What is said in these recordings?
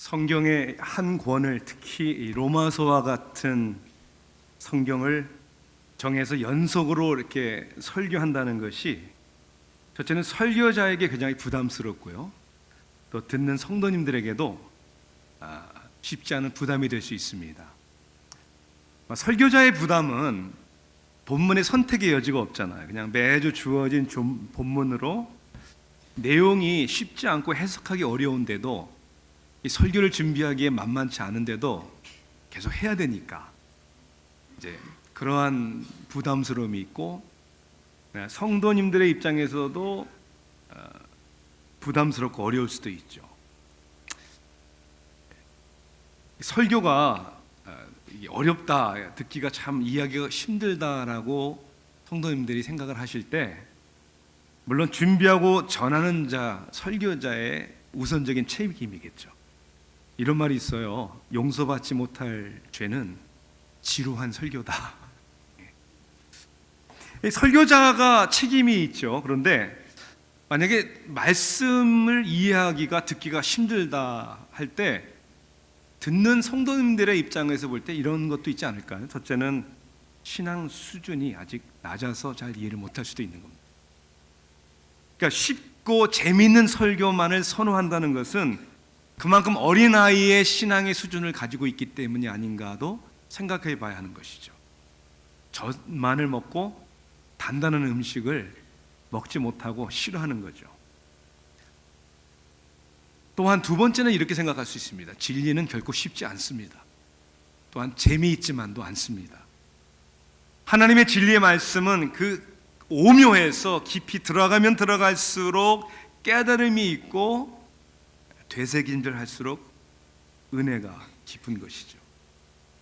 성경의 한 권을, 특히 이 로마서와 같은 성경을 정해서 연속으로 이렇게 설교한다는 것이 첫째는 설교자에게 굉장히 부담스럽고요, 또 듣는 성도님들에게도 쉽지 않은 부담이 될 수 있습니다. 설교자의 부담은 본문의 선택의 여지가 없잖아요. 그냥 매주 주어진 본문으로 내용이 쉽지 않고 해석하기 어려운데도, 이 설교를 준비하기에 만만치 않은데도 계속 해야 되니까 이제 그러한 부담스러움이 있고, 성도님들의 입장에서도 부담스럽고 어려울 수도 있죠. 설교가 어렵다, 듣기가 참 이해하기가 힘들다라고 성도님들이 생각을 하실 때, 물론 준비하고 전하는 자, 설교자의 우선적인 책임이겠죠. 이런 말이 있어요. 용서받지 못할 죄는 지루한 설교다. 설교자가 책임이 있죠. 그런데 만약에 말씀을 이해하기가, 듣기가 힘들다 할 때, 듣는 성도님들의 입장에서 볼 때 이런 것도 있지 않을까요? 첫째는 신앙 수준이 아직 낮아서 잘 이해를 못할 수도 있는 겁니다. 그러니까 쉽고 재미있는 설교만을 선호한다는 것은 그만큼 어린아이의 신앙의 수준을 가지고 있기 때문이 아닌가도 생각해 봐야 하는 것이죠. 젖만을 먹고 단단한 음식을 먹지 못하고 싫어하는 거죠. 또한 두 번째는 이렇게 생각할 수 있습니다. 진리는 결코 쉽지 않습니다. 또한 재미있지만도 않습니다. 하나님의 진리의 말씀은 그 오묘해서 깊이 들어가면 들어갈수록 깨달음이 있고, 되새김질 할수록 은혜가 깊은 것이죠.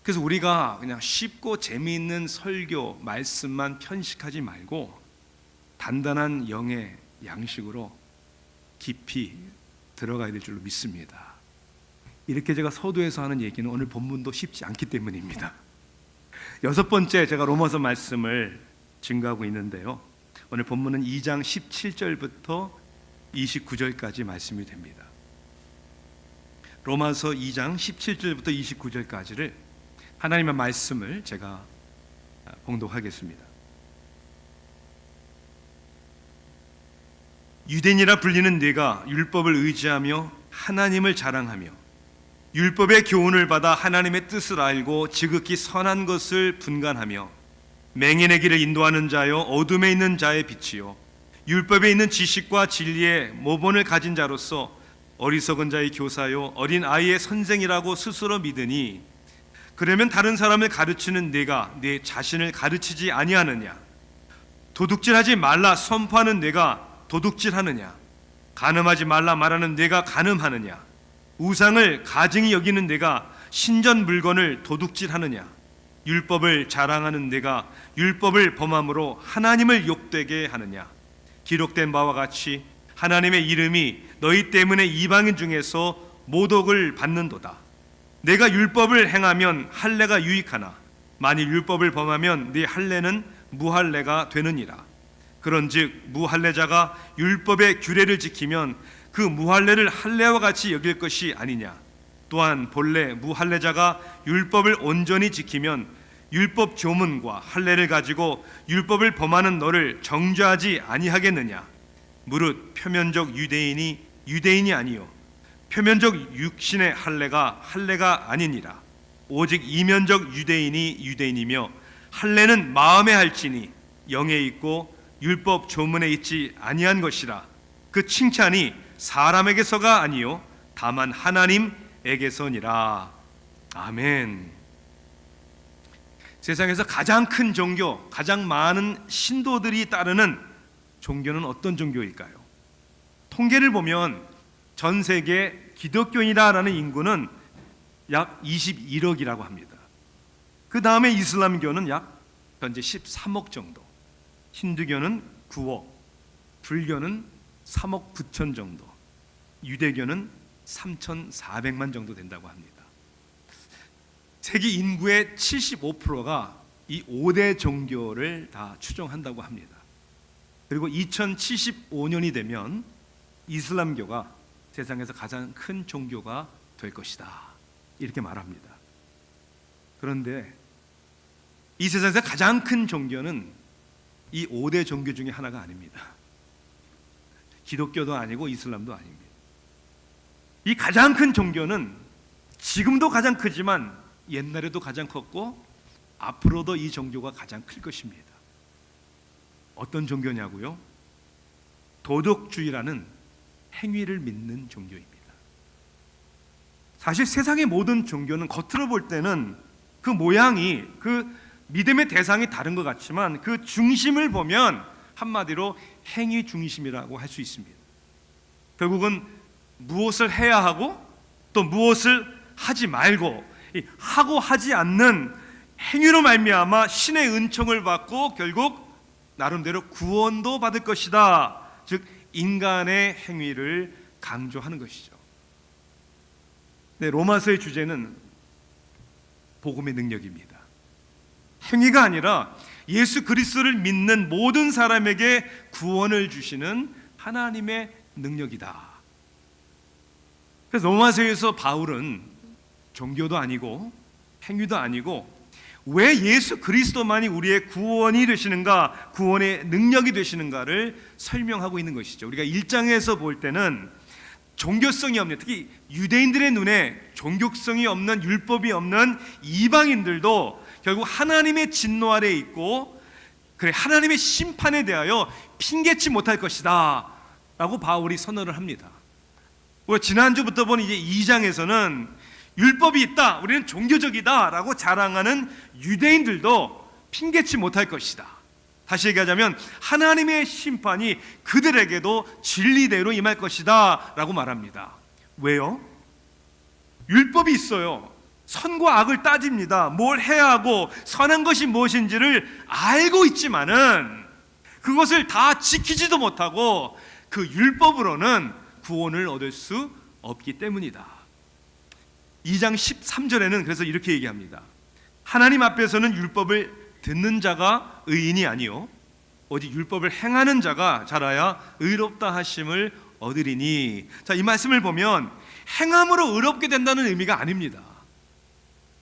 그래서 우리가 그냥 쉽고 재미있는 설교, 말씀만 편식하지 말고 단단한 영의 양식으로 깊이 들어가야 될 줄로 믿습니다. 이렇게 제가 서두에서 하는 얘기는 오늘 본문도 쉽지 않기 때문입니다. 여섯 번째, 제가 로마서 말씀을 증거하고 있는데요, 오늘 본문은 2장 17절부터 29절까지 말씀이 됩니다. 로마서 2장 17절부터 29절까지를 하나님의 말씀을 제가 봉독하겠습니다. 유대인이라 불리는 네가 율법을 의지하며 하나님을 자랑하며 율법의 교훈을 받아 하나님의 뜻을 알고 지극히 선한 것을 분간하며 맹인의 길을 인도하는 자여 어둠에 있는 자의 빛이요 율법에 있는 지식과 진리의 모본을 가진 자로서 어리석은 자의 교사요 어린 아이의 선생이라고 스스로 믿으니, 그러면 다른 사람을 가르치는 네가 네 자신을 가르치지 아니하느냐? 도둑질하지 말라 선포하는 네가 도둑질하느냐? 간음하지 말라 말하는 네가 간음하느냐? 우상을 가증히 여기는 네가 신전 물건을 도둑질하느냐? 율법을 자랑하는 네가 율법을 범함으로 하나님을 욕되게 하느냐? 기록된 바와 같이 하나님의 이름이 너희 때문에 이방인 중에서 모독을 받는도다. 내가 율법을 행하면 할례가 유익하나 만일 율법을 범하면 네 할례는 무할례가 되느니라. 그런즉 무할례자가 율법의 규례를 지키면 그 무할례를 할례와 같이 여길 것이 아니냐? 또한 본래 무할례자가 율법을 온전히 지키면 율법 조문과 할례를 가지고 율법을 범하는 너를 정죄하지 아니하겠느냐? 무릇 표면적 유대인이 유대인이 아니요 표면적 육신의 할례가 아니니라. 오직 이면적 유대인이 유대인이며 할례는 마음에 할지니 영에 있고 율법 조문에 있지 아니한 것이라. 그 칭찬이 사람에게서가 아니요 다만 하나님에게서니라. 아멘. 세상에서 가장 큰 종교, 가장 많은 신도들이 따르는 종교는 어떤 종교일까요? 통계를 보면 전 세계 기독교인이라는 인구는 약 21억이라고 합니다. 그 다음에 이슬람교는 약 현재 13억 정도, 힌두교는 9억, 불교는 3억 9천 정도, 유대교는 3,400만 정도 된다고 합니다. 세계 인구의 75%가 이 5대 종교를 다 추종한다고 합니다. 그리고 2075년이 되면 이슬람교가 세상에서 가장 큰 종교가 될 것이다. 이렇게 말합니다. 그런데 이 세상에서 가장 큰 종교는 이 5대 종교 중에 하나가 아닙니다. 기독교도 아니고 이슬람도 아닙니다. 이 가장 큰 종교는 지금도 가장 크지만 옛날에도 가장 컸고 앞으로도 이 종교가 가장 클 것입니다. 어떤 종교냐고요? 도덕주의라는 행위를 믿는 종교입니다. 사실 세상의 모든 종교는 겉으로 볼 때는 그 모양이, 그 믿음의 대상이 다른 것 같지만 그 중심을 보면 한마디로 행위 중심이라고 할 수 있습니다. 결국은 무엇을 해야 하고 또 무엇을 하지 말고, 하고 하지 않는 행위로 말미암아 신의 은총을 받고 결국 나름대로 구원도 받을 것이다. 즉 인간의 행위를 강조하는 것이죠. 네, 로마서의 주제는 복음의 능력입니다. 행위가 아니라 예수 그리스도를 믿는 모든 사람에게 구원을 주시는 하나님의 능력이다. 그래서 로마서에서 바울은 종교도 아니고 행위도 아니고 왜 예수 그리스도만이 우리의 구원이 되시는가, 구원의 능력이 되시는가를 설명하고 있는 것이죠. 우리가 1장에서 볼 때는 종교성이 없는, 특히 유대인들의 눈에 종교성이 없는, 율법이 없는 이방인들도 결국 하나님의 진노 아래에 있고, 그래 하나님의 심판에 대하여 핑계치 못할 것이다 라고 바울이 선언을 합니다. 우리가 지난주부터 본 이제 2장에서는 율법이 있다, 우리는 종교적이다 라고 자랑하는 유대인들도 핑계치 못할 것이다. 다시 얘기하자면 하나님의 심판이 그들에게도 진리대로 임할 것이다 라고 말합니다. 왜요? 율법이 있어요. 선과 악을 따집니다. 뭘 해야 하고 선한 것이 무엇인지를 알고 있지만은 그것을 다 지키지도 못하고 그 율법으로는 구원을 얻을 수 없기 때문이다. 2장 13절에는 그래서 이렇게 얘기합니다. 하나님 앞에서는 율법을 듣는 자가 의인이 아니요 오직 율법을 행하는 자가 자라야 의롭다 하심을 얻으리니. 자, 이 말씀을 보면 행함으로 의롭게 된다는 의미가 아닙니다.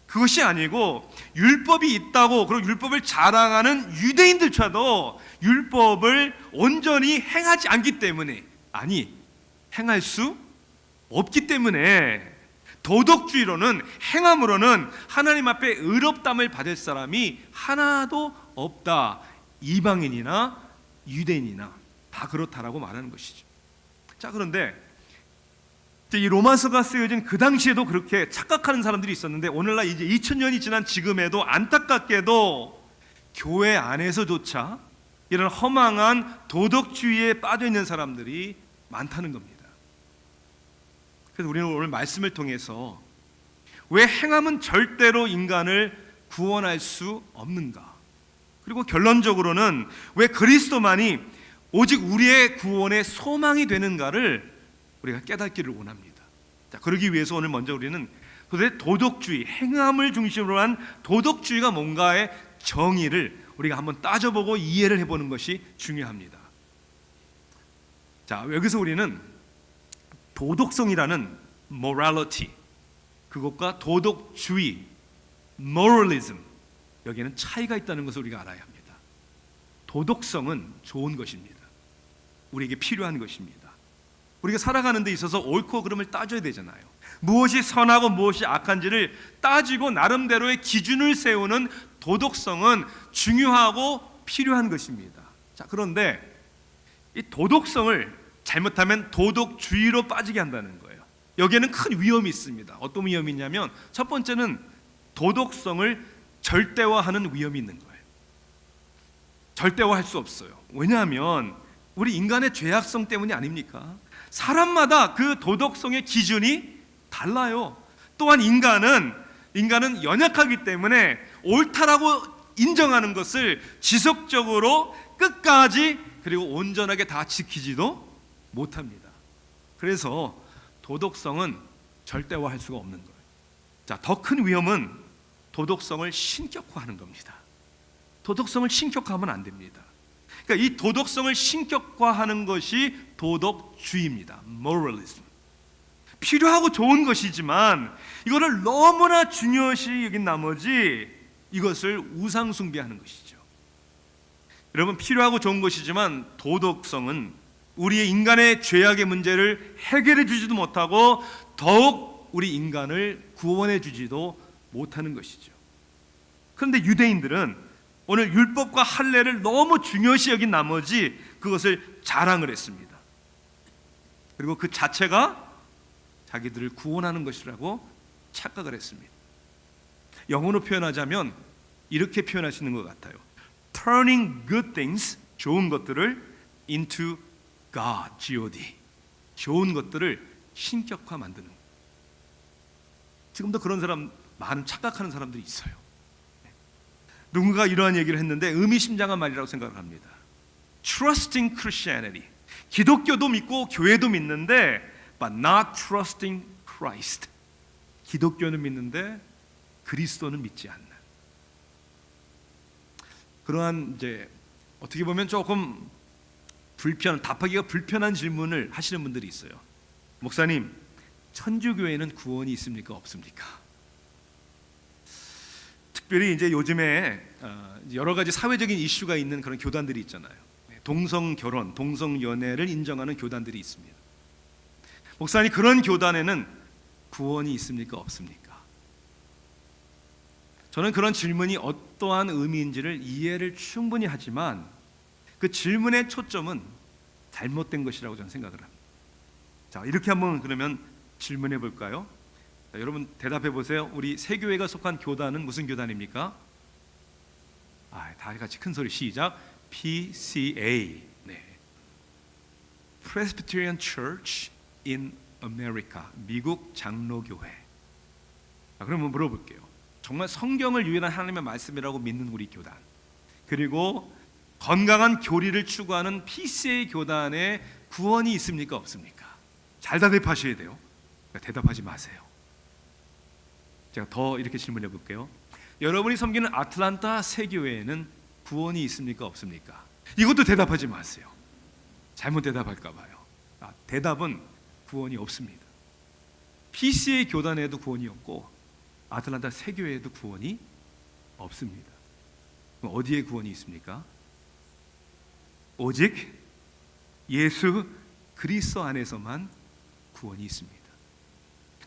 그것이 아니고 율법이 있다고, 그리고 율법을 자랑하는 유대인들조차도 율법을 온전히 행하지 않기 때문에, 아니 행할 수 없기 때문에 도덕주의로는, 행함으로는 하나님 앞에 의롭담을 받을 사람이 하나도 없다. 이방인이나 유대인이나 다 그렇다라고 말하는 것이죠. 자, 그런데 이 로마서가 쓰여진 그 당시에도 그렇게 착각하는 사람들이 있었는데 오늘날 이제 2000년이 지난 지금에도 안타깝게도 교회 안에서조차 이런 허망한 도덕주의에 빠져 있는 사람들이 많다는 겁니다. 그래서 우리는 오늘 말씀을 통해서 왜 행함은 절대로 인간을 구원할 수 없는가, 그리고 결론적으로는 왜 그리스도만이 오직 우리의 구원의 소망이 되는가를 우리가 깨닫기를 원합니다. 자, 그러기 위해서 오늘 먼저 우리는 도대체 도덕주의, 행함을 중심으로 한 도덕주의가 뭔가의 정의를 우리가 한번 따져보고 이해를 해보는 것이 중요합니다. 자, 여기서 우리는 도덕성이라는 morality, 그것과 도덕주의, moralism, 여기에는 차이가 있다는 것을 우리가 알아야 합니다. 도덕성은 좋은 것입니다. 우리에게 필요한 것입니다. 우리가 살아가는 데 있어서 옳고 그름을 따져야 되잖아요. 무엇이 선하고 무엇이 악한지를 따지고 나름대로의 기준을 세우는 도덕성은 중요하고 필요한 것입니다. 자, 그런데 이 도덕성을 잘못하면 도덕주의로 빠지게 한다는 거예요. 여기에는 큰 위험이 있습니다. 어떤 위험이 있냐면 첫 번째는 도덕성을 절대화하는 위험이 있는 거예요. 절대화할 수 없어요. 왜냐하면 우리 인간의 죄악성 때문이 아닙니까? 사람마다 그 도덕성의 기준이 달라요. 또한 인간은 연약하기 때문에 옳다라고 인정하는 것을 지속적으로 끝까지 그리고 온전하게 다 지키지도 못합니다. 그래서 도덕성은 절대화할 수가 없는 거예요. 자, 더 큰 위험은 도덕성을 신격화하는 겁니다. 도덕성을 신격화하면 안 됩니다. 그러니까 이 도덕성을 신격화하는 것이 도덕주의입니다. moralism. 필요하고 좋은 것이지만 이거를 너무나 중요시 여긴 나머지 이것을 우상 숭배하는 것이죠. 여러분, 필요하고 좋은 것이지만 도덕성은 우리의 인간의 죄악의 문제를 해결해 주지도 못하고 더욱 우리 인간을 구원해 주지도 못하는 것이죠. 그런데 유대인들은 오늘 율법과 할례를 너무 중요시 여긴 나머지 그것을 자랑을 했습니다. 그리고 그 자체가 자기들을 구원하는 것이라고 착각을 했습니다. 영어로 표현하자면 이렇게 표현할 수 있는 것 같아요. Turning good things, 좋은 것들을 into God, G-O-D, 좋은 것들을 신격화 만드는 거예요. 지금도 그런 사람, 많은 착각하는 사람들이 있어요. 누군가 이러한 얘기를 했는데 의미심장한 말이라고 생각을 합니다. Trusting Christianity, 기독교도 믿고 교회도 믿는데 but not trusting Christ, 기독교는 믿는데 그리스도는 믿지 않는, 그러한 이제 어떻게 보면 조금 답하기가 불편한 질문을 하시는 분들이 있어요. 목사님, 천주교회는 구원이 있습니까, 없습니까? 특별히 이제 요즘에 여러 가지 사회적인 이슈가 있는 그런 교단들이 있잖아요. 동성 결혼, 동성 연애를 인정하는 교단들이 있습니다. 목사님, 그런 교단에는 구원이 있습니까, 없습니까? 저는 그런 질문이 어떠한 의미인지를 이해를 충분히 하지만 그 질문의 초점은 잘못된 것이라고 저는 생각을 합니다. 자, 이렇게 한번 그러면 질문해 볼까요? 자, 여러분 대답해 보세요. 우리 새 교회가 속한 교단은 무슨 교단입니까? 다 같이 큰 소리 시작. PCA, 네. Presbyterian Church in America, 미국 장로교회. 자, 그러면 물어볼게요. 정말 성경을 유일한 하나님의 말씀이라고 믿는 우리 교단, 그리고 건강한 교리를 추구하는 PCA 교단에 구원이 있습니까, 없습니까? 잘 대답하셔야 돼요. 대답하지 마세요. 제가 더 이렇게 질문해 볼게요. 여러분이 섬기는 아틀란타 새교회에는 구원이 있습니까, 없습니까? 이것도 대답하지 마세요. 잘못 대답할까 봐요. 대답은 구원이 없습니다. PCA 교단에도 구원이 없고 아틀란타 새교회에도 구원이 없습니다. 그럼 어디에 구원이 있습니까? 오직 예수 그리스도 안에서만 구원이 있습니다.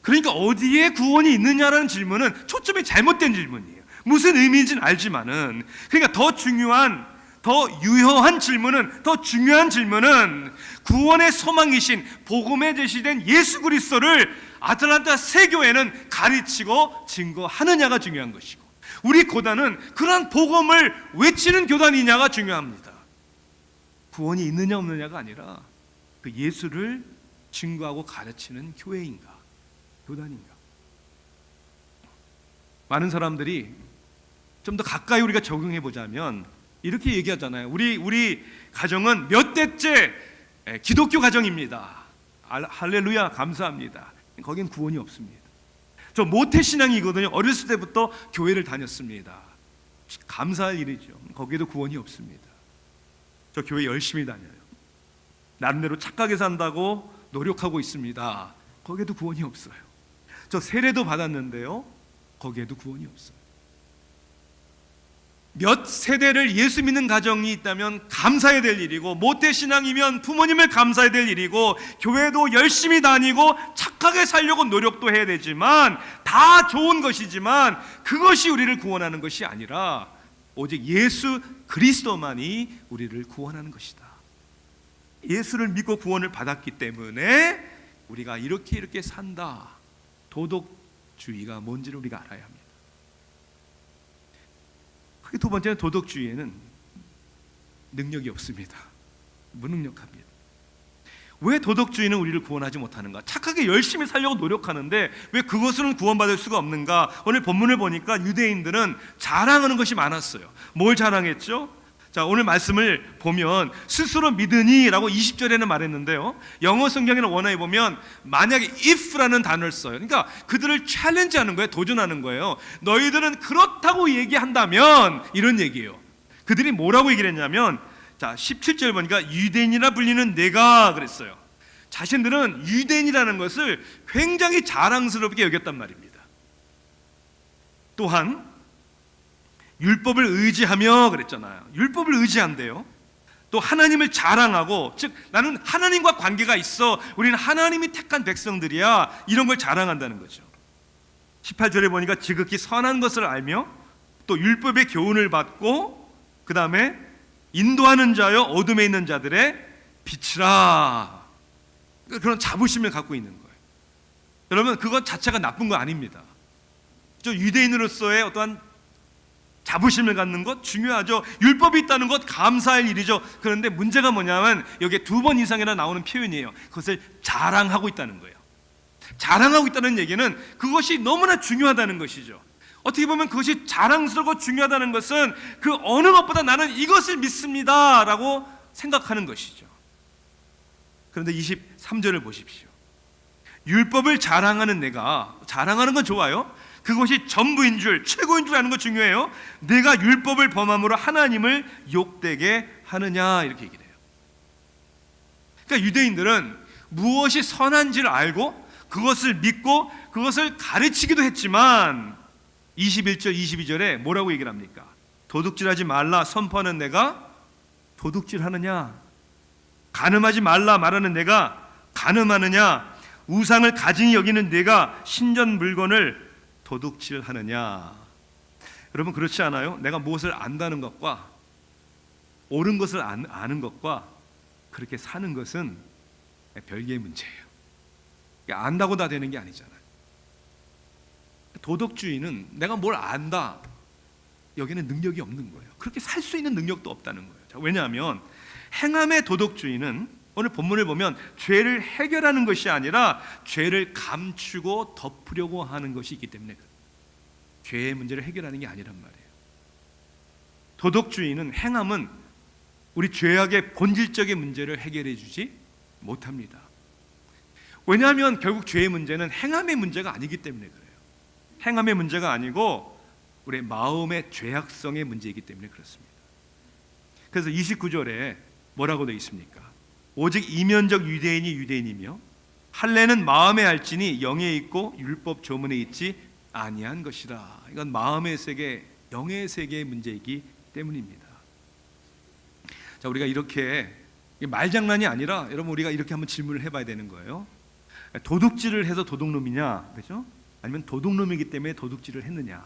그러니까 어디에 구원이 있느냐라는 질문은 초점이 잘못된 질문이에요. 무슨 의미인지는 알지만은, 그러니까 더 중요한, 더 유효한 질문은, 더 중요한 질문은 구원의 소망이신 복음에 제시된 예수 그리스도를 아틀란타 새교회는 가르치고 증거하느냐가 중요한 것이고, 우리 교단은 그러한 복음을 외치는 교단이냐가 중요합니다. 구원이 있느냐 없느냐가 아니라 그 예수를 증거하고 가르치는 교회인가, 교단인가. 많은 사람들이 좀 더 가까이 우리가 적용해 보자면 이렇게 얘기하잖아요. 우리 가정은 몇 대째 기독교 가정입니다. 할렐루야, 감사합니다. 거긴 구원이 없습니다. 저 모태신앙이거든요. 어렸을 때부터 교회를 다녔습니다. 감사할 일이죠. 거기에도 구원이 없습니다. 저 교회 열심히 다녀요. 나름대로 착하게 산다고 노력하고 있습니다. 거기에도 구원이 없어요. 저 세례도 받았는데요, 거기에도 구원이 없어요. 몇 세대를 예수 믿는 가정이 있다면 감사해야 될 일이고, 모태신앙이면 부모님을 감사해야 될 일이고, 교회도 열심히 다니고 착하게 살려고 노력도 해야 되지만, 다 좋은 것이지만 그것이 우리를 구원하는 것이 아니라 오직 예수 그리스도만이 우리를 구원하는 것이다. 예수를 믿고 구원을 받았기 때문에 우리가 이렇게 산다. 도덕주의가 뭔지를 우리가 알아야 합니다. 크게 두 번째는 도덕주의에는 능력이 없습니다. 무능력합니다. 왜 도덕주의는 우리를 구원하지 못하는가? 착하게 열심히 살려고 노력하는데 왜 그것으로는 구원받을 수가 없는가? 오늘 본문을 보니까 유대인들은 자랑하는 것이 많았어요. 뭘 자랑했죠? 자, 오늘 말씀을 보면 스스로 믿으니라고 20절에는 말했는데요, 영어 성경에는 원어에 보면 만약에 if라는 단어를 써요. 그러니까 그들을 챌린지하는 거예요. 도전하는 거예요. 너희들은 그렇다고 얘기한다면, 이런 얘기예요. 그들이 뭐라고 얘기를 했냐면, 자 17절 보니까 유대인이라 불리는 내가 그랬어요. 자신들은 유대인이라는 것을 굉장히 자랑스럽게 여겼단 말입니다. 또한 율법을 의지하며 그랬잖아요. 율법을 의지한대요. 또 하나님을 자랑하고, 즉 나는 하나님과 관계가 있어, 우리는 하나님이 택한 백성들이야, 이런 걸 자랑한다는 거죠. 18절에 보니까 지극히 선한 것을 알며 또 율법의 교훈을 받고, 그 다음에 인도하는 자여 어둠에 있는 자들의 빛이라, 그런 자부심을 갖고 있는 거예요. 여러분, 그것 자체가 나쁜 거 아닙니다. 저 유대인으로서의 어떠한 자부심을 갖는 것 중요하죠. 율법이 있다는 것 감사할 일이죠. 그런데 문제가 뭐냐면 여기에 2번 이상이나 나오는 표현이에요. 그것을 자랑하고 있다는 거예요. 자랑하고 있다는 얘기는 그것이 너무나 중요하다는 것이죠. 어떻게 보면 그것이 자랑스럽고 중요하다는 것은 그 어느 것보다 나는 이것을 믿습니다 라고 생각하는 것이죠. 그런데 23절을 보십시오. 율법을 자랑하는 내가, 자랑하는 건 좋아요. 그것이 전부인 줄, 최고인 줄 아는 거 중요해요. 내가 율법을 범함으로 하나님을 욕되게 하느냐, 이렇게 얘기를 해요. 그러니까 유대인들은 무엇이 선한지를 알고 그것을 믿고 그것을 가르치기도 했지만 21절 22절에 뭐라고 얘기를 합니까? 도둑질하지 말라 선포하는 내가 도둑질하느냐, 간음하지 말라 말하는 내가 간음하느냐, 우상을 가증히 여기는 내가 신전 물건을 도둑질하느냐. 여러분, 그렇지 않아요? 내가 무엇을 안다는 것과 옳은 것을 아는 것과 그렇게 사는 것은 별개의 문제예요. 안다고 다 되는 게 아니잖아요. 도덕주의는 내가 뭘 안다, 여기는 능력이 없는 거예요. 그렇게 살 수 있는 능력도 없다는 거예요. 자, 왜냐하면 행함의 도덕주의는 오늘 본문을 보면 죄를 해결하는 것이 아니라 죄를 감추고 덮으려고 하는 것이 있기 때문에 죄의 문제를 해결하는 게 아니란 말이에요. 도덕주의는, 행함은 우리 죄악의 본질적인 문제를 해결해 주지 못합니다. 왜냐하면 결국 죄의 문제는 행함의 문제가 아니기 때문에 그래요. 행함의 문제가 아니고 우리의 마음의 죄악성의 문제이기 때문에 그렇습니다. 그래서 29절에 뭐라고 되어 있습니까? 오직 이면적 유대인이 유대인이며 할례는 마음에 알지니 영에 있고 율법 조문에 있지 아니한 것이라. 이건 마음의 세계, 영의 세계의 문제이기 때문입니다. 자, 우리가 이렇게 말장난이 아니라 여러분, 우리가 이렇게 한번 질문을 해봐야 되는 거예요. 도둑질을 해서 도둑놈이냐, 그렇죠? 아니면 도둑놈이기 때문에 도둑질을 했느냐.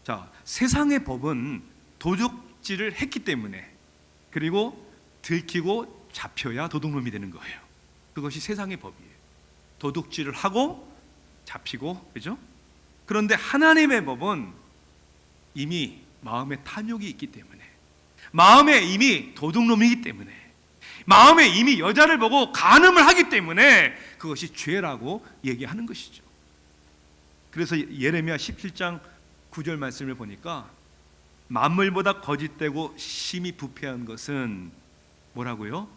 자, 세상의 법은 도둑질을 했기 때문에, 그리고 들키고 잡혀야 도둑놈이 되는 거예요. 그것이 세상의 법이에요. 도둑질을 하고 잡히고, 그죠? 그런데 하나님의 법은 이미 마음에 탐욕이 있기 때문에, 마음에 이미 도둑놈이기 때문에, 마음에 이미 여자를 보고 간음을 하기 때문에 그것이 죄라고 얘기하는 것이죠. 그래서 예레미야 17장 9절 말씀을 보니까 만물보다 거짓되고 심히 부패한 것은 뭐라고요?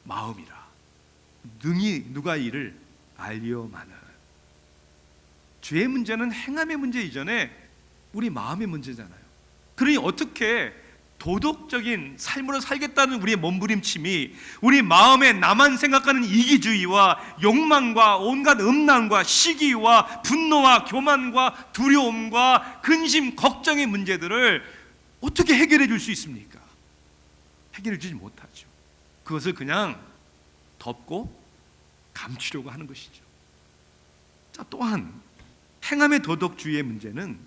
마음이라. 능히 누가 이를 알리오마는. 죄의 문제는 행함의 문제 이전에 우리 마음의 문제잖아요. 그러니 어떻게 도덕적인 삶으로 살겠다는 우리의 몸부림침이 우리 마음에 나만 생각하는 이기주의와 욕망과 온갖 음란과 시기와 분노와 교만과 두려움과 근심, 걱정의 문제들을 어떻게 해결해 줄 수 있습니까? 해결해 주지 못하죠. 그것을 그냥 덮고 감추려고 하는 것이죠. 자, 또한 행함의 도덕주의의 문제는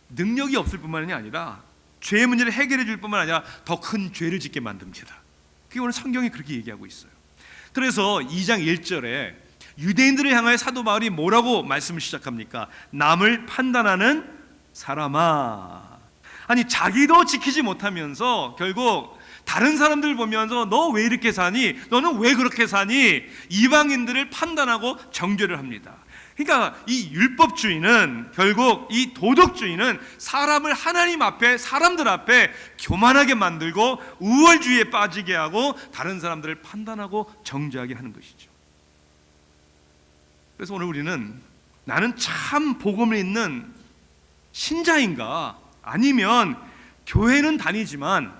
능력이 없을 뿐만이 아니라 죄의 문제를 해결해 줄 뿐만 아니라 더 큰 죄를 짓게 만듭니다. 그게 오늘 성경이 그렇게 얘기하고 있어요. 그래서 2장 1절에 유대인들을 향하여 사도 바울이 뭐라고 말씀을 시작합니까? 남을 판단하는 사람아. 아니, 자기도 지키지 못하면서 결국 다른 사람들 보면서 너 왜 이렇게 사니? 너는 왜 그렇게 사니? 이방인들을 판단하고 정죄를 합니다. 그러니까 이 율법주의는, 결국 이 도덕주의는 사람을 하나님 앞에, 사람들 앞에 교만하게 만들고 우월주의에 빠지게 하고 다른 사람들을 판단하고 정죄하게 하는 것이죠. 그래서 오늘 우리는 나는 참 복음을 있는 신자인가, 아니면 교회는 다니지만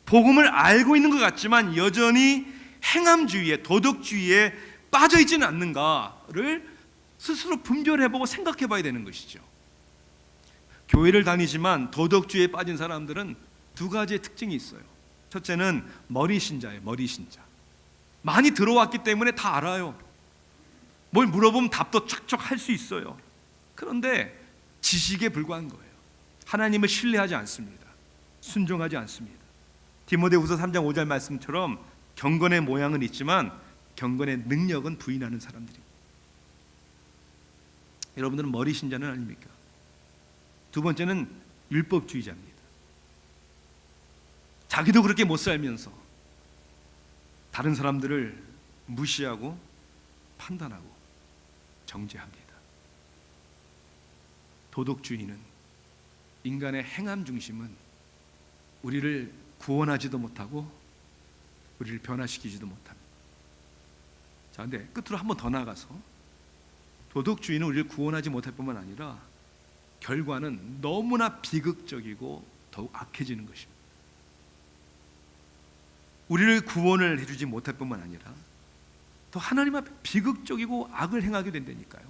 복음을 알고 있는 것 같지만 여전히 행함주의에, 도덕주의에 빠져 있지는 않는가를 스스로 분별해보고 생각해봐야 되는 것이죠. 교회를 다니지만 도덕주의에 빠진 사람들은 두 가지의 특징이 있어요. 첫째는 머리신자예요. 머리신자. 많이 들어왔기 때문에 다 알아요. 뭘 물어보면 답도 척척 할 수 있어요. 그런데 지식에 불과한 거예요. 하나님을 신뢰하지 않습니다. 순종하지 않습니다. 디모데후서 3장 5절 말씀처럼 경건의 모양은 있지만 경건의 능력은 부인하는 사람들입니다. 여러분들은 머리신자는 아닙니까? 두 번째는 율법주의자입니다. 자기도 그렇게 못 살면서 다른 사람들을 무시하고 판단하고 정죄합니다. 도덕주의는 인간의 행함 중심은 우리를 구원하지도 못하고 우리를 변화시키지도 못합니다. 자, 근데 끝으로 한 번 더 나가서 도덕주의는 우리를 구원하지 못할 뿐만 아니라 결과는 너무나 비극적이고 더욱 악해지는 것입니다. 우리를 구원을 해주지 못할 뿐만 아니라 더 하나님 앞에 비극적이고 악을 행하게 된다니까요.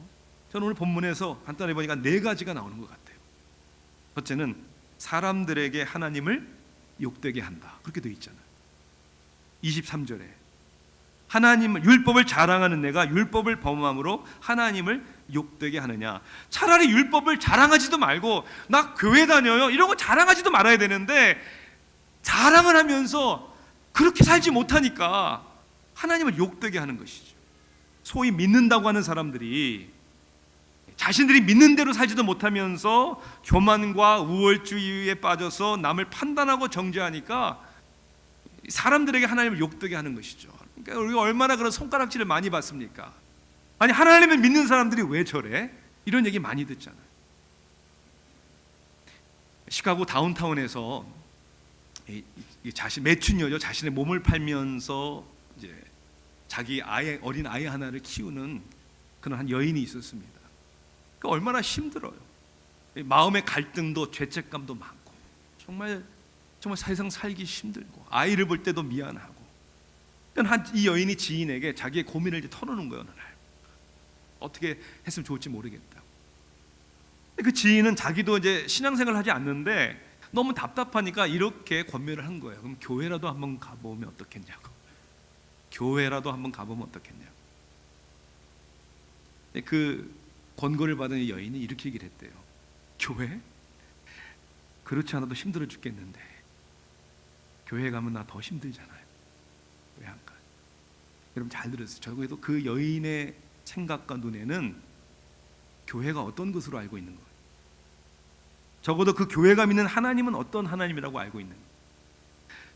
저는 오늘 본문에서 간단히 보니까 네 가지가 나오는 것 같아요. 첫째는 사람들에게 하나님을 욕되게 한다. 그렇게 되어 있잖아요. 23절에 하나님을, 율법을 자랑하는 내가 율법을 범함으로 하나님을 욕되게 하느냐. 차라리 율법을 자랑하지도 말고 나 교회 다녀요 이런 거 자랑하지도 말아야 되는데 자랑을 하면서 그렇게 살지 못하니까 하나님을 욕되게 하는 것이죠. 소위 믿는다고 하는 사람들이 자신들이 믿는 대로 살지도 못하면서 교만과 우월주의에 빠져서 남을 판단하고 정죄하니까 사람들에게 하나님을 욕되게 하는 것이죠. 그러니까 우리가 얼마나 그런 손가락질을 많이 받습니까? 아니, 하나님을 믿는 사람들이 왜 저래? 이런 얘기 많이 듣잖아요. 시카고 다운타운에서 매춘녀죠. 자신의 몸을 팔면서 이제 자기 어린 아이 하나를 키우는 그런 한 여인이 있었습니다. 그러니까 얼마나 힘들어요. 마음의 갈등도 죄책감도 많고 정말 세상 살기 힘들고 아이를 볼 때도 미안하고. 이 여인이 지인에게 자기의 고민을 이제 털어놓은 거예요. 어느 날 어떻게 했으면 좋을지 모르겠다고. 그 지인은 자기도 이제 신앙생활을 하지 않는데 너무 답답하니까 이렇게 권면을 한 거예요. 그럼 교회라도 한번 가보면 어떻겠냐고. 교회라도 한번 가보면 어떻겠냐고. 그 권고를 받은 이 여인이 이렇게 얘기를 했대요. 교회? 그렇지 않아도 힘들어 죽겠는데 교회 가면 나 더 힘들잖아요. 왜 안 가? 여러분 잘 들으세요. 적어도 그 여인의 생각과 눈에는 교회가 어떤 것으로 알고 있는 거예요. 적어도 그 교회가 믿는 하나님은 어떤 하나님이라고 알고 있는 거예요.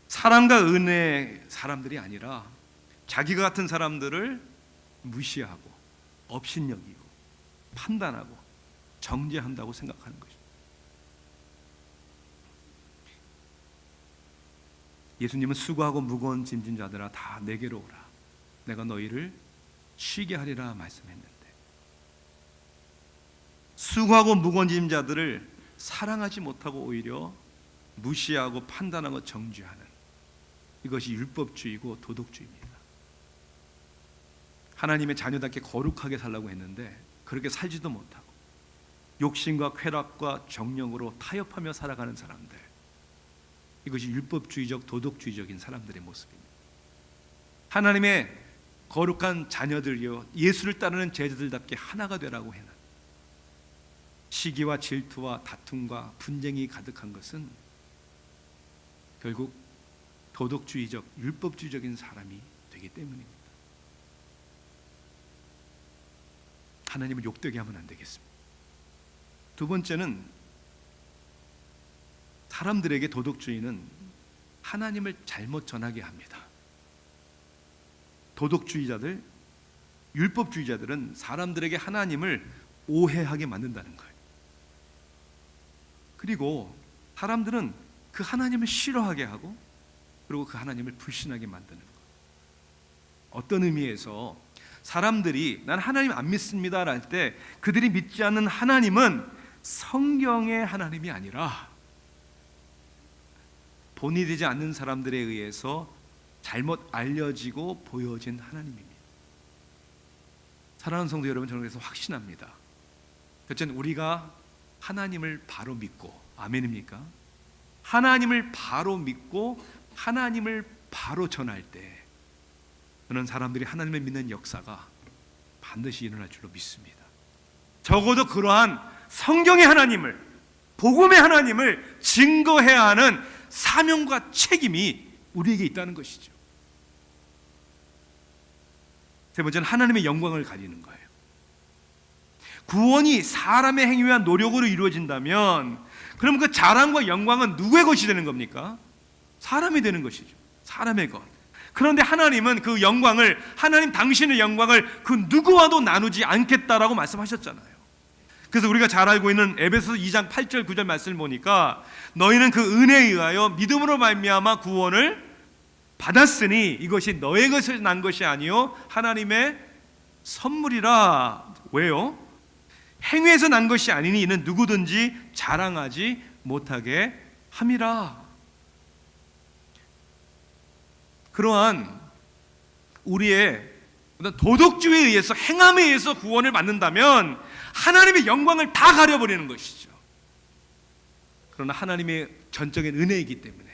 사랑과 은혜의 사람들이 아니라 자기가 같은 사람들을 무시하고 업신여기고 판단하고 정죄한다고 생각하는 것입니다. 예수님은 수고하고 무거운 짐진 자들아 다 내게로 오라. 내가 너희를 쉬게 하리라 말씀했는데 수고하고 무거운 짐진 자들을 사랑하지 못하고 오히려 무시하고 판단하고 정죄하는 이것이 율법주의고 도덕주의입니다. 하나님의 자녀답게 거룩하게 살라고 했는데 그렇게 살지도 못하고 욕심과 쾌락과 정령으로 타협하며 살아가는 사람들, 이것이 율법주의적 도덕주의적인 사람들의 모습입니다. 하나님의 거룩한 자녀들이요 예수를 따르는 제자들답게 하나가 되라고 해는 시기와 질투와 다툼과 분쟁이 가득한 것은 결국 도덕주의적 율법주의적인 사람이 되기 때문입니다. 하나님을 욕되게 하면 안 되겠습니다. 두 번째는 사람들에게 도덕주의는 하나님을 잘못 전하게 합니다. 도덕주의자들, 율법주의자들은 사람들에게 하나님을 오해하게 만든다는 거예요. 그리고 사람들은 그 하나님을 싫어하게 하고 그리고 그 하나님을 불신하게 만드는 거예요. 어떤 의미에서 사람들이 난 하나님 안 믿습니다 할 때 그들이 믿지 않는 하나님은 성경의 하나님이 아니라 본이 되지 않는 사람들에 의해서 잘못 알려지고 보여진 하나님입니다. 사랑하는 성도 여러분, 저는 그래서 확신합니다. 첫째는 우리가 하나님을 바로 믿고, 아멘입니까? 하나님을 바로 믿고 하나님을 바로 전할 때 저는 사람들이 하나님을 믿는 역사가 반드시 일어날 줄로 믿습니다. 적어도 그러한 성경의 하나님을, 복음의 하나님을 증거해야 하는 사명과 책임이 우리에게 있다는 것이죠. 세 번째는 하나님의 영광을 가리는 거예요. 구원이 사람의 행위와 노력으로 이루어진다면 그럼 그 자랑과 영광은 누구의 것이 되는 겁니까? 사람이 되는 것이죠. 사람의 것. 그런데 하나님은 그 영광을, 하나님 당신의 영광을 그 누구와도 나누지 않겠다라고 말씀하셨잖아요. 그래서 우리가 잘 알고 있는 에베소서 2장 8절 9절 말씀을 보니까 너희는 그 은혜에 의하여 믿음으로 말미암아 구원을 받았으니 이것이 너의 것에서 난 것이 아니요 하나님의 선물이라. 왜요? 행위에서 난 것이 아니니 이는 누구든지 자랑하지 못하게 함이라. 그러한 우리의 도덕주의에 의해서, 행함에 의해서 구원을 받는다면 하나님의 영광을 다 가려버리는 것이죠. 그러나 하나님의 전적인 은혜이기 때문에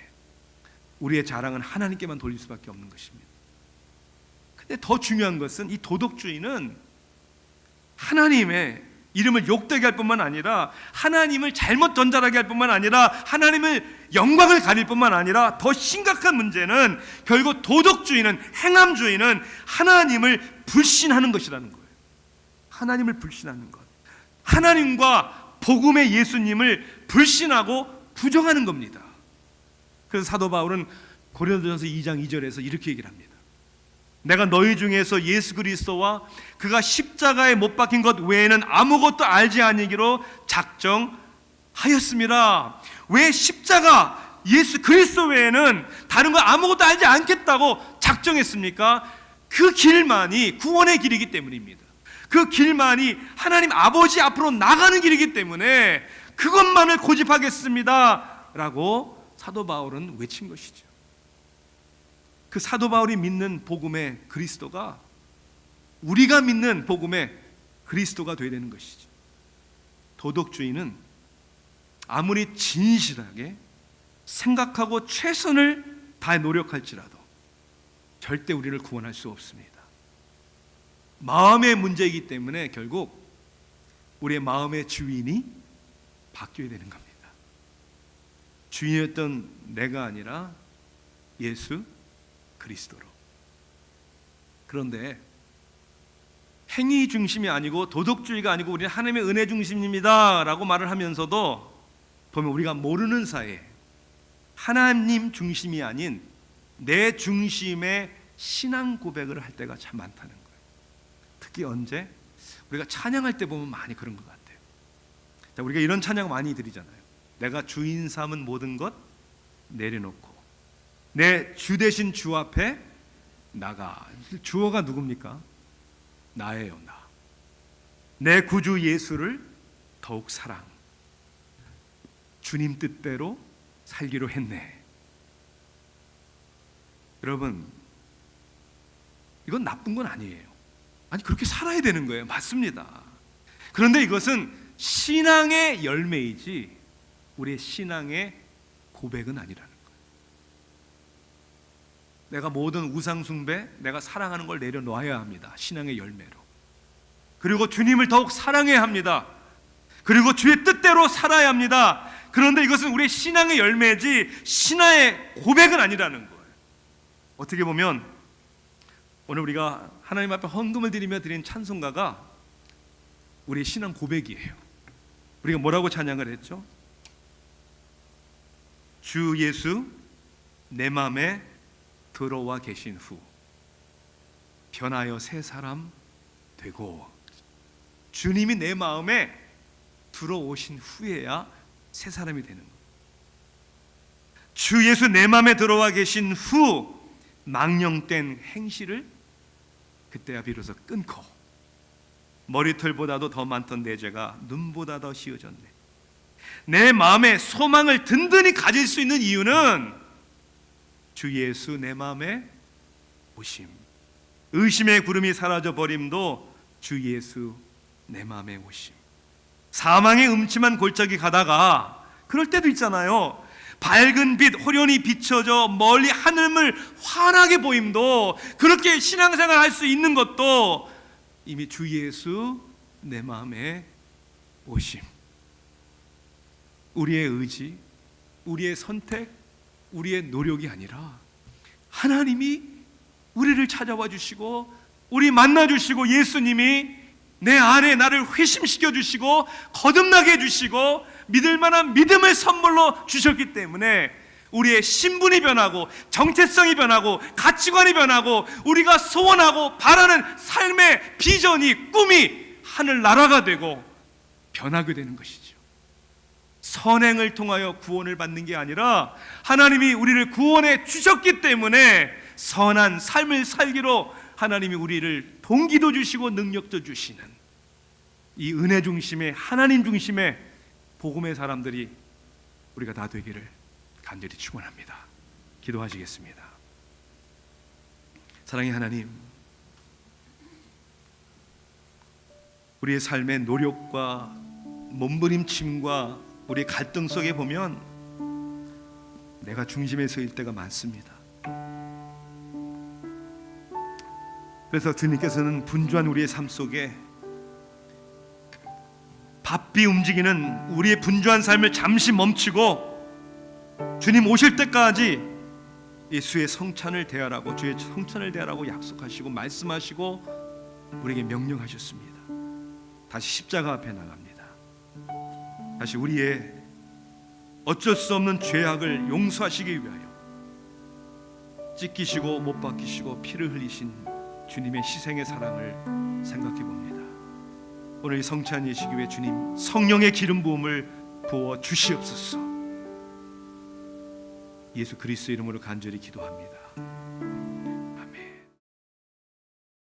우리의 자랑은 하나님께만 돌릴 수밖에 없는 것입니다. 근데 더 중요한 것은 이 도덕주의는 하나님의 이름을 욕되게 할 뿐만 아니라 하나님을 잘못 전달하게 할 뿐만 아니라 하나님을 영광을 가릴 뿐만 아니라 더 심각한 문제는 결국 도덕주의는, 행함주의는 하나님을 불신하는 것이라는 거예요. 하나님을 불신하는 것, 하나님과 복음의 예수님을 불신하고 부정하는 겁니다. 그래서 사도 바울은 고린도전서 2장 2절에서 이렇게 얘기를 합니다. 내가 너희 중에서 예수 그리스도와 그가 십자가에 못 박힌 것 외에는 아무것도 알지 아니기로 작정하였습니다. 왜 십자가 예수 그리스도 외에는 다른 거 아무것도 알지 않겠다고 작정했습니까? 그 길만이 구원의 길이기 때문입니다. 그 길만이 하나님 아버지 앞으로 나가는 길이기 때문에 그것만을 고집하겠습니다 라고 사도 바울은 외친 것이죠. 그 사도 바울이 믿는 복음의 그리스도가 우리가 믿는 복음의 그리스도가 되어야 되는 것이죠. 도덕주의는 아무리 진실하게 생각하고 최선을 다해 노력할지라도 절대 우리를 구원할 수 없습니다. 마음의 문제이기 때문에 결국 우리의 마음의 주인이 바뀌어야 되는 겁니다. 주인이었던 내가 아니라 예수 그리스도로. 그런데 행위 중심이 아니고 도덕주의가 아니고 우리는 하나님의 은혜 중심입니다 라고 말을 하면서도 보면 우리가 모르는 사이에 하나님 중심이 아닌 내 중심의 신앙 고백을 할 때가 참 많다는 거예요. 특히 언제? 우리가 찬양할 때 보면 많이 그런 것 같아요. 자, 우리가 이런 찬양 많이 드리잖아요. 내가 주인 삼은 모든 것 내려놓고 내 주 대신 주 앞에 나가. 주어가 누굽니까? 나예요, 나. 내 구주 예수를 더욱 사랑. 주님 뜻대로 살기로 했네. 여러분, 이건 나쁜 건 아니에요. 아니, 그렇게 살아야 되는 거예요. 맞습니다. 그런데 이것은 신앙의 열매이지 우리의 신앙의 고백은 아니라는 거예요. 내가 모든 우상 숭배, 내가 사랑하는 걸 내려놓아야 합니다. 신앙의 열매로. 그리고 주님을 더욱 사랑해야 합니다. 그리고 주의 뜻대로 살아야 합니다. 그런데 이것은 우리의 신앙의 열매지 신앙의 고백은 아니라는 거예요. 어떻게 보면 오늘 우리가 하나님 앞에 헌금을 드리며 드린 찬송가가 우리의 신앙 고백이에요. 우리가 뭐라고 찬양을 했죠? 주 예수 내 마음에 들어와 계신 후 변하여 새 사람 되고. 주님이 내 마음에 들어오신 후에야 새 사람이 되는 거예요. 주 예수 내 마음에 들어와 계신 후 망령된 행실을 그때야 비로소 끊고 머리털보다도 더 많던 내 죄가 눈보다 더 씌어졌네. 내 마음에 소망을 든든히 가질 수 있는 이유는 주 예수 내 마음에 오심. 의심의 구름이 사라져 버림도 주 예수 내 마음에 오심. 사망의 음침한 골짜기 가다가 그럴 때도 있잖아요. 밝은 빛 호련히 비춰져 멀리 하늘을 환하게 보임도, 그렇게 신앙생활 할 수 있는 것도 이미 주 예수 내 마음에 오심. 우리의 의지, 우리의 선택, 우리의 노력이 아니라 하나님이 우리를 찾아와 주시고 우리 만나 주시고, 예수님이 내 안에 나를 회심시켜 주시고 거듭나게 해주시고 믿을 만한 믿음을 선물로 주셨기 때문에 우리의 신분이 변하고 정체성이 변하고 가치관이 변하고 우리가 소원하고 바라는 삶의 비전이, 꿈이 하늘나라가 되고 변하게 되는 것이죠. 선행을 통하여 구원을 받는 게 아니라 하나님이 우리를 구원해 주셨기 때문에 선한 삶을 살기로 하나님이 우리를 동기도 주시고 능력도 주시는 이 은혜 중심의, 하나님 중심의 복음의 사람들이 우리가 다 되기를 간절히 축원합니다. 기도하시겠습니다. 사랑의 하나님, 우리의 삶의 노력과 몸부림침과 우리의 갈등 속에 보면 내가 중심에 서일 때가 많습니다. 그래서 주님께서는 분주한 우리의 삶 속에 바삐 움직이는 우리의 분주한 삶을 잠시 멈추고 주님 오실 때까지 예수의 성찬을 대하라고, 주의 성찬을 대하라고 약속하시고 말씀하시고 우리에게 명령하셨습니다. 다시 십자가 앞에 나갑니다. 다시 우리의 어쩔 수 없는 죄악을 용서하시기 위하여 찢기시고 못 박히시고 피를 흘리신 주님의 희생의 사랑을 생각해 봅니다. 오늘 이 성찬 예식 위에 주님 성령의 기름 부음을 부어 주시옵소서. 예수 그리스도 이름으로 간절히 기도합니다.